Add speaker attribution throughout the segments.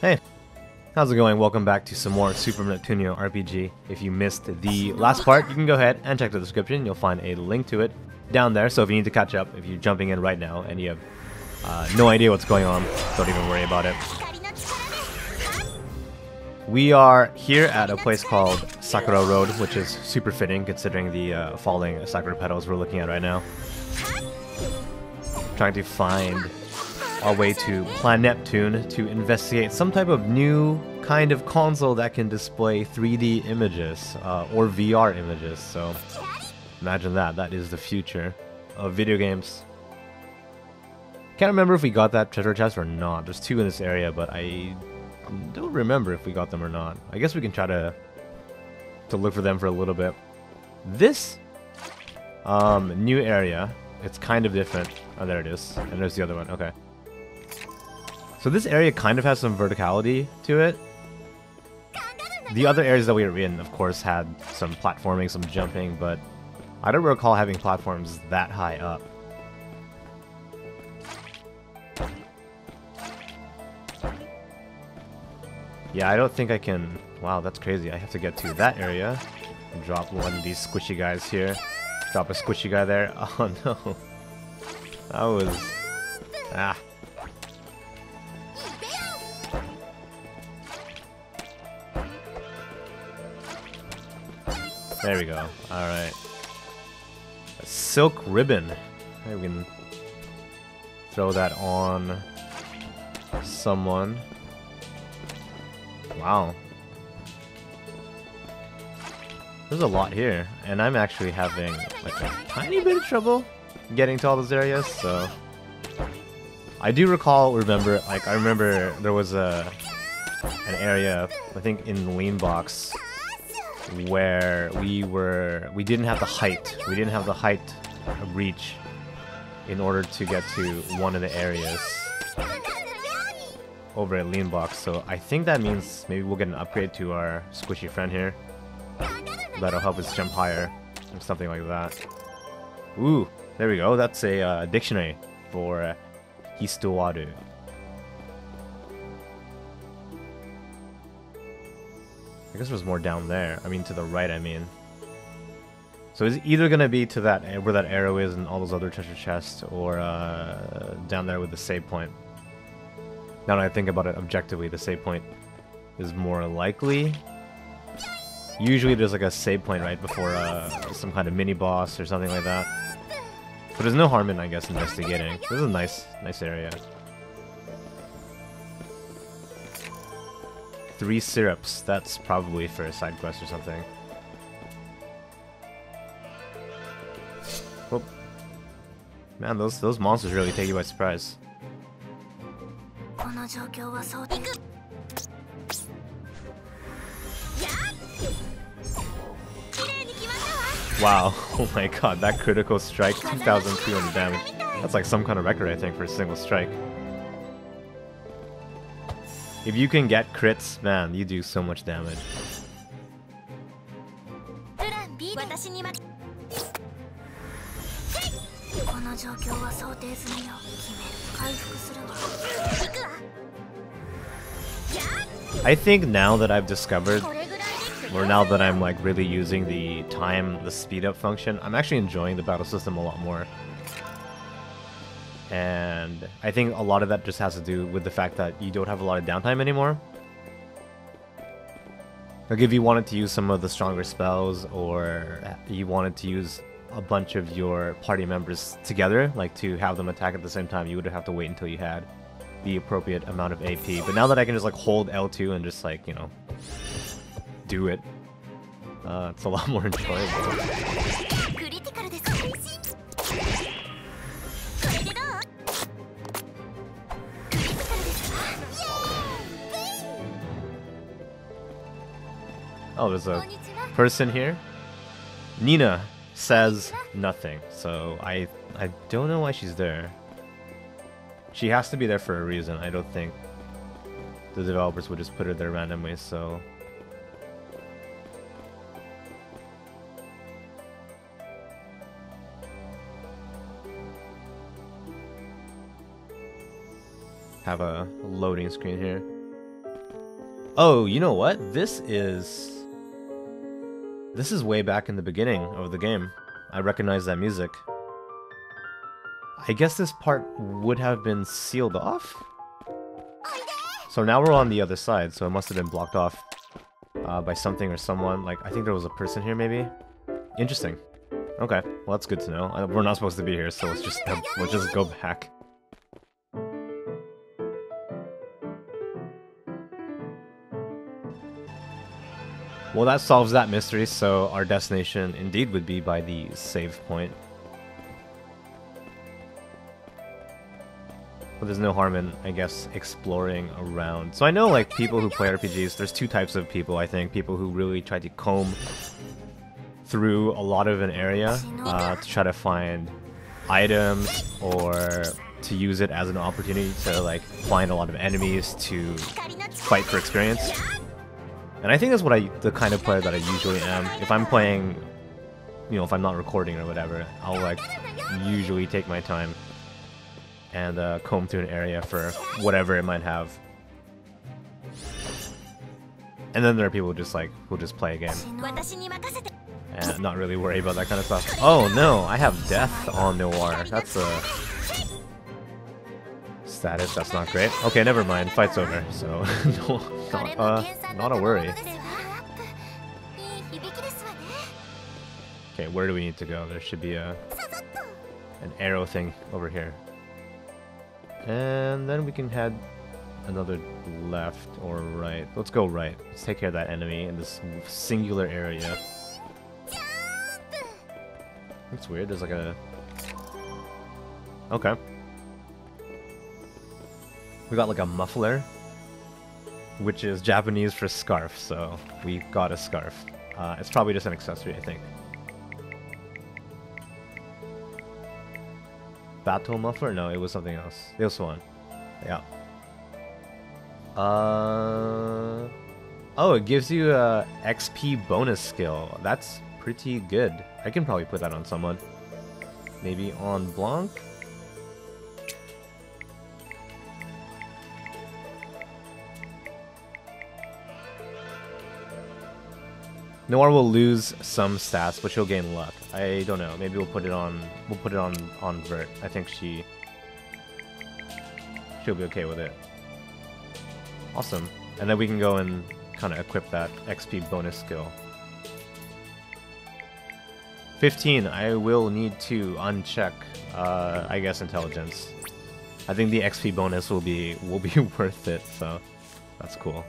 Speaker 1: Hey, how's it going? Welcome back to some more Super Neptunia RPG. If you missed the last part, you can go ahead and check the description. You'll find a link to it down there. So if you need to catch up, if you're jumping in right now and you have no idea what's going on, don't even worry about it. We are here at a place called Sakura Road, which is super fitting considering the falling sakura petals we're looking at right now. Trying to find our way to Planet Neptune to investigate some type of new kind of console that can display 3D images or VR images. So imagine that. That is the future of video games. Can't remember if we got that treasure chest or not. There's two in this area, but I don't remember if we got them or not. I guess we can try to look for them for a little bit. This new area, it's kind of different. Oh, there it is. And there's the other one. Okay. So this area kind of has some verticality to it. The other areas that we were in, of course, had some platforming, some jumping, but I don't recall having platforms that high up. Yeah, I don't think I can... Wow, that's crazy. I have to get to that area and drop one of these squishy guys here. Drop a squishy guy there. Oh no. That was... Ah. There we go. Alright. A silk ribbon. Maybe we can throw that on someone. Wow. There's a lot here, and I'm actually having like a tiny bit of trouble getting to all those areas, so I do remember there was an area, I think in Lean Box, where we didn't have the height. We didn't have the height of reach in order to get to one of the areas over at Lean Box. So I think that means maybe we'll get an upgrade to our squishy friend here. That'll help us jump higher or something like that. Ooh, there we go. That's a dictionary for histowaru. I guess there's more down there. I mean, to the right, I mean. So it's either going to be to that where that arrow is and all those other treasure chests, or down there with the save point. Now that I think about it objectively, the save point is more likely. Usually there's like a save point right before some kind of mini-boss or something like that. But there's no harm in, I guess, investigating. This is a nice area. 3 syrups. That's probably for a side quest or something. Oh. Man, those monsters really take you by surprise. Wow, oh my god, that critical strike, 2,200 damage. That's like some kind of record, I think, for a single strike. If you can get crits, man, you do so much damage. I think now that I've discovered, or now that I'm like really using the speed up function, I'm actually enjoying the battle system a lot more. And I think a lot of that just has to do with the fact that you don't have a lot of downtime anymore. Like if you wanted to use some of the stronger spells, or you wanted to use a bunch of your party members together, like to have them attack at the same time, you would have to wait until you had the appropriate amount of AP. But now that I can just like hold L2 and just like, you know, do it, it's a lot more enjoyable. Oh, there's a person here. Nina says nothing, so I don't know why she's there. She has to be there for a reason. I don't think the developers would just put her there randomly, so... Have a loading screen here. Oh, you know what? This is way back in the beginning of the game. I recognize that music. I guess this part would have been sealed off? So now we're on the other side, so it must have been blocked off by something or someone. Like, I think there was a person here, maybe? Interesting. Okay, well that's good to know. We're not supposed to be here, so we'll just go back. Well, that solves that mystery, so our destination indeed would be by the save point. But there's no harm in, I guess, exploring around. So I know, like, people who play RPGs, there's two types of people, I think. People who really try to comb through a lot of an area to try to find items or to use it as an opportunity to, like, find a lot of enemies to fight for experience. And I think that's what the kind of player that I usually am. If I'm playing, you know, if I'm not recording or whatever, I'll, like, usually take my time and comb through an area for whatever it might have. And then there are people who just play a game and not really worry about that kind of stuff. Oh no, I have death on Noir. That's a status. That's not great. Okay, never mind. Fight's over. So not a worry. Okay, where do we need to go? There should be an arrow thing over here. And then we can head another left or right. Let's go right. Let's take care of that enemy in this singular area. That's weird. There's like a... Okay. We got like a muffler, which is Japanese for scarf, so we got a scarf. It's probably just an accessory, I think. Battle muffler? No, it was something else. This one. Yeah. Oh, it gives you a XP bonus skill. That's pretty good. I can probably put that on someone. Maybe on Blanc? Noir will lose some stats, but she'll gain luck. I don't know. Maybe we'll put it on Vert. I think she'll be okay with it. Awesome. And then we can go and kind of equip that XP bonus skill. 15. I will need to uncheck, I guess, intelligence. I think the XP bonus will be worth it. So that's cool.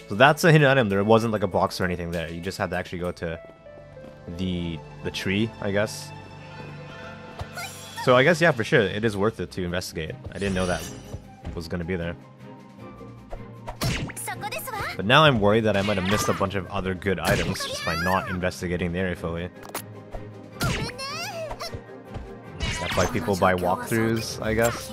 Speaker 1: So that's a hidden item. There wasn't like a box or anything there. You just had to actually go to the tree, I guess. So I guess, yeah, for sure, it is worth it to investigate. I didn't know that was going to be there. But now I'm worried that I might have missed a bunch of other good items just by not investigating the area fully. That's why people buy walkthroughs, I guess.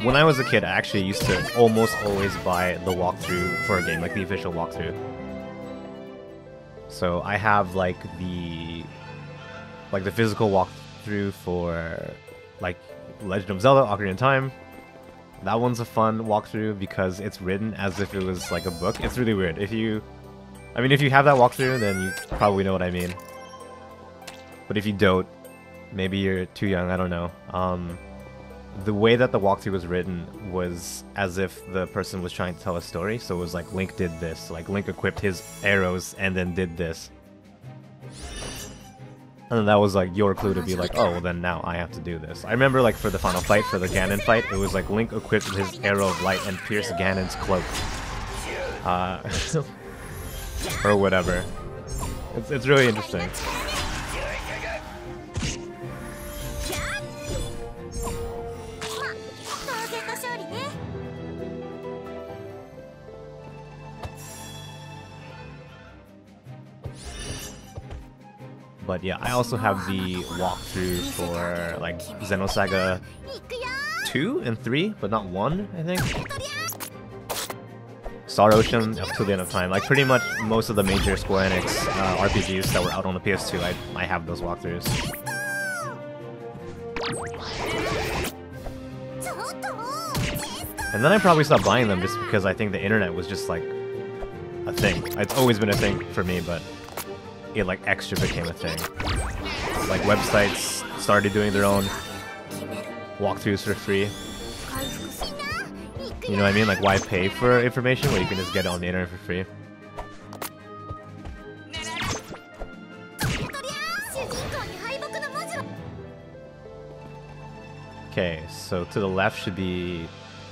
Speaker 1: When I was a kid, I actually used to almost always buy the walkthrough for a game, like the official walkthrough. So I have like the physical walkthrough for like Legend of Zelda: Ocarina of Time. That one's a fun walkthrough because it's written as if it was like a book. It's really weird. If you have that walkthrough, then you probably know what I mean. But if you don't, maybe you're too young, I don't know. The way that the walkthrough was written was as if the person was trying to tell a story. So it was like, Link did this. Like, Link equipped his arrows and then did this. And then that was like your clue to be like, oh, well then now I have to do this. I remember like for the final fight, for the Ganon fight, it was like Link equipped his arrow of light and pierced Ganon's cloak. Or whatever. It's really interesting. But yeah, I also have the walkthrough for like Xenosaga 2 and 3, but not 1, I think. Star Ocean up till the end of time. Like pretty much most of the major Square Enix RPGs that were out on the PS2, I have those walkthroughs. And then I probably stopped buying them just because I think the internet was just like a thing. It's always been a thing for me, but it like extra became a thing. Like websites started doing their own walkthroughs for free. You know what I mean? Like why pay for information when you can just get it on the internet for free? Okay, so to the left should be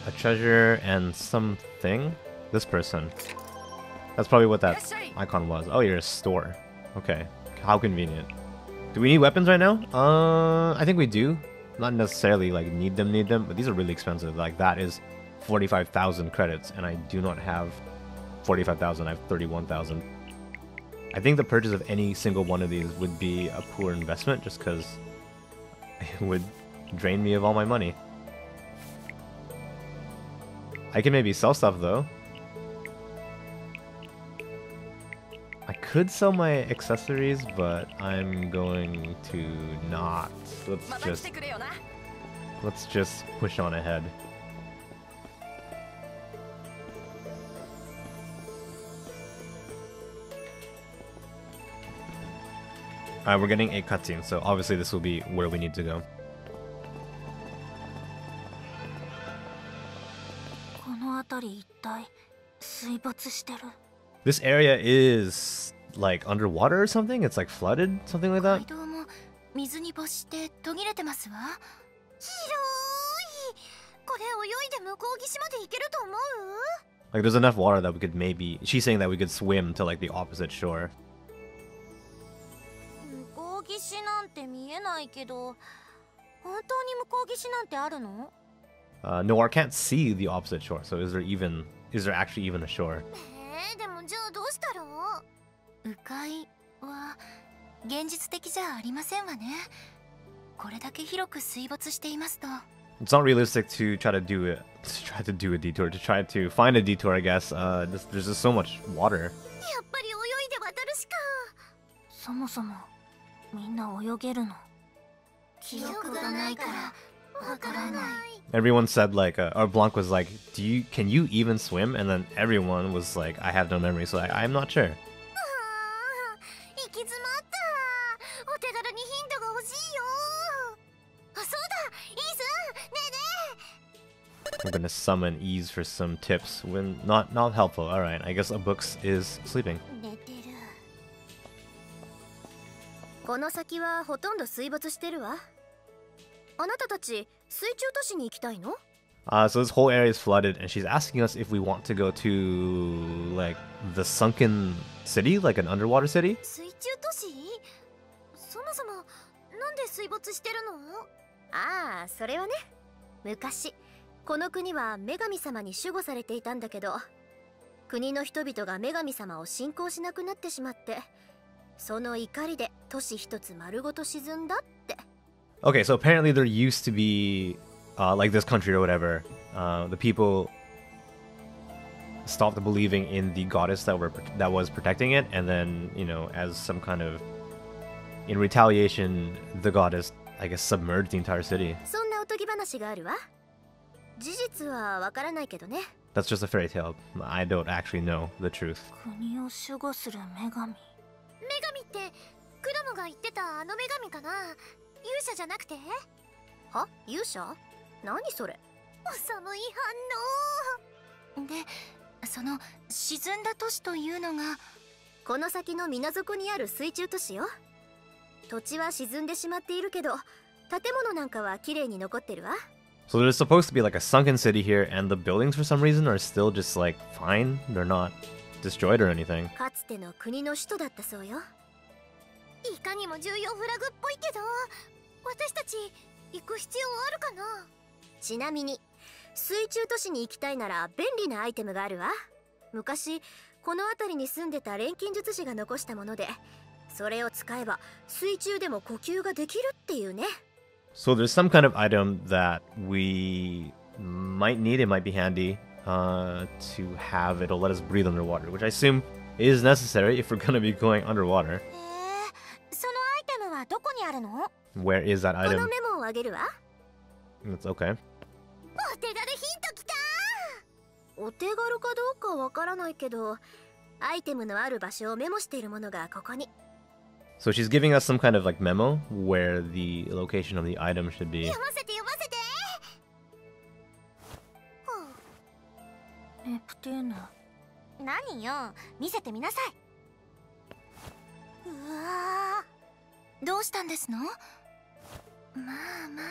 Speaker 1: a treasure and something. This person. That's probably what that icon was. Oh, you're a store. Okay. How convenient. Do we need weapons right now? I think we do. Not necessarily like need them, but these are really expensive. Like that is 45,000 credits, and I do not have 45,000. I have 31,000. I think the purchase of any single one of these would be a poor investment, just because it would drain me of all my money. I can maybe sell stuff though. I could sell my accessories, but I'm going to not. Let's just push on ahead. Alright, we're getting a cutscene, so obviously this will be where we need to go. This area is like underwater or something? It's like flooded? Something like that? Like there's enough water that we could maybe... She's saying that we could swim to like the opposite shore. No, I can't see the opposite shore, so is there actually even a shore? It's not realistic to try to do a detour, to try to find a detour, I guess. There's just so much water. Everyone said like, or Blanc was like, can you even swim? And then everyone was like, I have no memory, so I'm not sure. I'm gonna summon Ease for some tips. When not helpful. Alright, I guess a books is sleeping. So this whole area is flooded, and she's asking us if we want to go to like the sunken city, like an underwater city. Okay, so apparently there used to be like this country or whatever. The people stopped believing in the goddess that was protecting it, and then, you know, as some kind of in retaliation, the goddess, I guess, submerged the entire city. That's just a fairy tale. I don't actually know the truth. So there's supposed to be like a sunken city here, and the buildings for some reason are still just like fine. They're not destroyed or anything. So there's some kind of item that we might need. It might be handy to have. It'll let us breathe underwater, which I assume is necessary if we're gonna be going underwater. Where is that item? It's okay.
Speaker 2: お手軽かどうかわからないけど、アイテムのある場所をメモしているものがここに。
Speaker 1: So she's giving us some kind of like memo where the location of the item should be.
Speaker 2: 読ませて読ませて。
Speaker 3: ネプテューヌ。
Speaker 2: 何よ、見せてみなさい。うわー、
Speaker 3: どうしたんですの？まあまあ。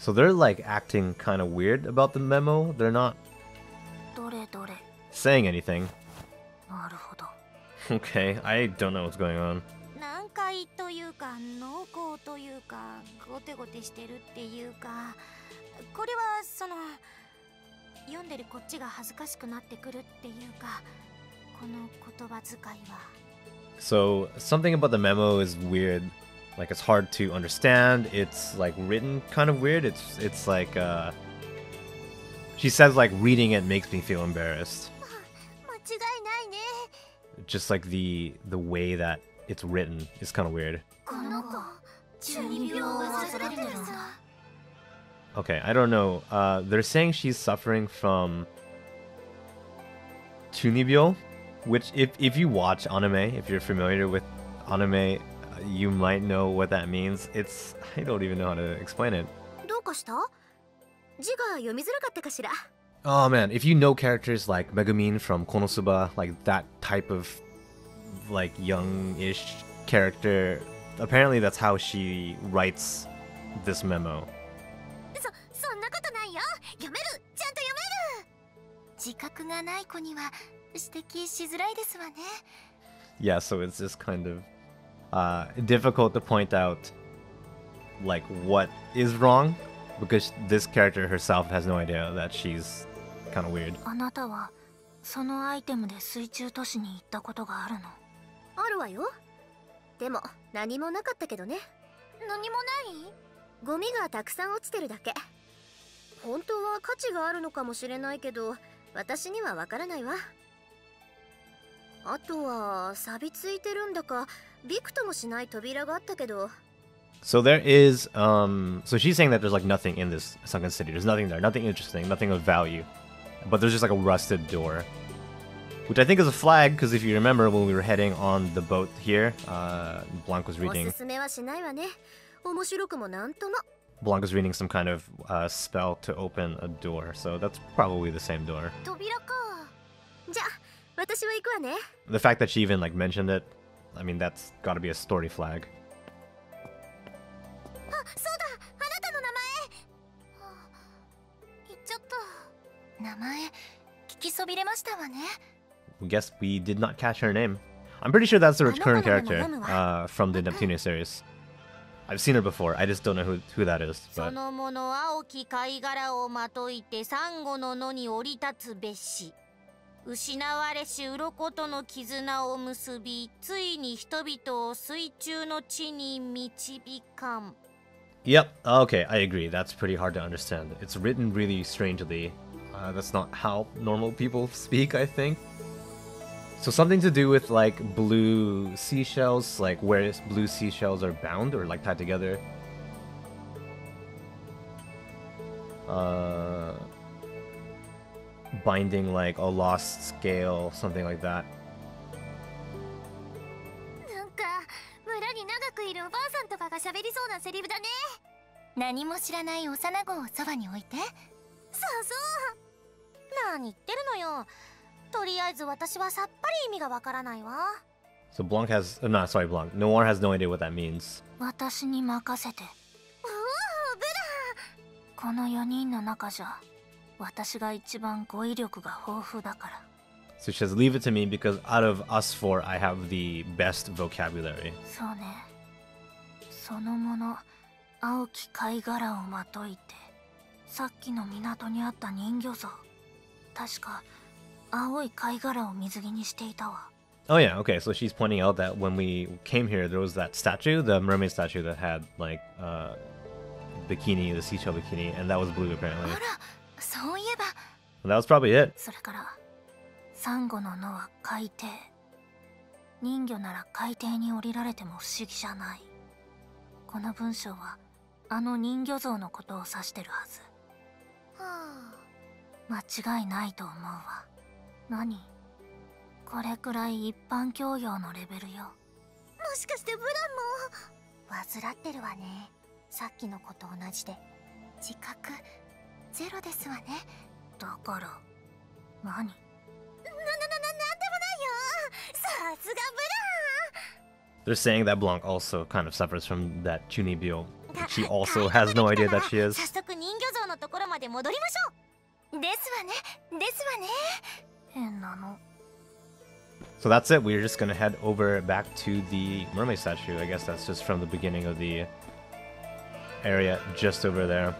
Speaker 1: So they're like acting kind of weird about the memo. They're not
Speaker 3: どれどれ。
Speaker 1: saying anything.
Speaker 3: なるほど。
Speaker 1: Okay, I don't know what's going on.
Speaker 2: 難解というか濃厚というかゴテゴテしてるっていうか、これはその読んでるこっちが恥ずかしくなってくるっていうか、この言葉遣いは。
Speaker 1: So something about the memo is weird. Like it's hard to understand. It's like written kind of weird. It's like she says like reading it makes me feel embarrassed.
Speaker 2: 間違いないね。
Speaker 1: Just like the way that it's written is kind of weird.
Speaker 2: この子、中二病を患ってるんだ。
Speaker 1: Okay, I don't know. They're saying she's suffering from chunibyo, which if you watch anime, if you're familiar with anime, you might know what that means. It's I don't even know how to explain it.
Speaker 2: どうかした？字が読みづらかったかしら。
Speaker 1: Oh man, if you know characters like Megumin from Konosuba, like that type of like young-ish character, apparently that's how she writes this memo.
Speaker 2: そんなことないよ。読める、ちゃんと読める。
Speaker 3: 自覚がない子には指摘しづらいですわね。
Speaker 1: Yeah, so it's just kind of difficult to point out like what is wrong because this character herself has no idea that she's kind of weird.
Speaker 3: あなたはそのアイテムで水中都市に行ったことがあるの？
Speaker 2: あるわよ。でも何もなかったけどね。何もない？ゴミがたくさん落ちてるだけ。本当は価値があるのかもしれないけど、私にはわからないわ。あとは錆びついてるんだかびくともしない扉があったけど。
Speaker 1: So there is so she's saying that there's like nothing in this sunken city. There's nothing there, nothing interesting, nothing of value. But there's just like a rusted door, which I think is a flag because if you remember when we were heading on the boat here, Blanc was
Speaker 2: お
Speaker 1: reading
Speaker 2: すすめはしないわね。面白くもなんとも。
Speaker 1: Blanc was reading some kind of spell to open a door. So that's probably the same door.
Speaker 2: 扉か。じゃあ私は行くわね。
Speaker 1: The fact that she even like mentioned it, I mean that's got to be a story flag.
Speaker 2: あ、そうだ、あなたの名前。言っちゃった。
Speaker 3: 名前聞きそびれましたわね。
Speaker 1: I guess we did not catch her name. I'm pretty sure that's the recurring character from the Neptunia series. I've seen her before. I just don't know who that is.
Speaker 2: そ
Speaker 1: But
Speaker 2: のもの青き貝殻をまといてサンゴの野に降り立つべし。失われし鱗との絆を結び、ついに人々を水中の地に導かん。
Speaker 1: yep, okay, I agree. That's pretty hard to understand. It's written really strangely. That's not how normal people speak, I think. So something to do with like blue seashells, like where blue seashells are bound or like tied together. Binding like a lost scale, something like that.
Speaker 2: なんか村に長くいるおばあさんとかが喋りそうなセリフだね。
Speaker 3: 何も知らない幼子をそばに置いて。
Speaker 2: そうそう。何言ってるのよ。とりあえず私はさっぱり意味がわからないわ。
Speaker 1: So Blanc has, no, sorry, Blanc. Noir has no idea what that means.
Speaker 3: 私に任せて。
Speaker 2: おお、ブ
Speaker 3: この4人の中じゃ私が一番語彙力が豊富だから。
Speaker 1: So she says, leave it to me because out of us four, I have the best vocabulary.
Speaker 3: そうね。そのもの、青き貝殻をまといて、さっきの港にあった人魚像。確か、青い貝殻を水着にしていたわ。
Speaker 1: Oh yeah, okay, so she's pointing out that when we came here, there was that statue, the mermaid statue that had, like, bikini, the seashell bikini, and that was blue, apparently.
Speaker 3: あら、そういえば。
Speaker 1: And that was probably it.
Speaker 3: それから、サンゴの野は海底。人魚なら海底に降りられても不思議じゃない。この文章は、あの人魚像のことを指してるはず。
Speaker 2: はあ、
Speaker 3: 間違いないと思うわ。何？これくらい一般教養のレベルよ。
Speaker 2: もしかしてブランも
Speaker 3: 患ってるわね。さっきの子と同じで。自覚ゼロですわね。だから何？
Speaker 2: なんでもないよ。さすがブラン。
Speaker 1: They're saying that Blanc also kind of suffers from that Chunibyo. She also has no idea that she is.
Speaker 2: 早速人魚像のところまで戻りましょう。ですわね。ですわね。
Speaker 3: 変なの。
Speaker 1: So that's it. We're just gonna head over back to the mermaid statue. I guess that's just from the beginning of the area just over there.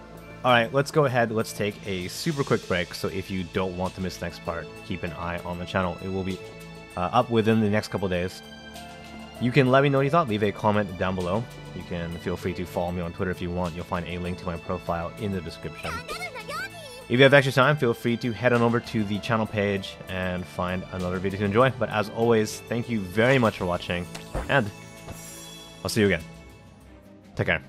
Speaker 1: Alright, let's go ahead. Let's take a super quick break. So if you don't want to miss the next part, keep an eye on the channel. It will be up within the next couple days. You can let me know what you thought. Leave a comment down below. You can feel free to follow me on Twitter if you want. You'll find a link to my profile in the description. If you have extra time, feel free to head on over to the channel page and find another video to enjoy. But as always, thank you very much for watching, and I'll see you again. Take care.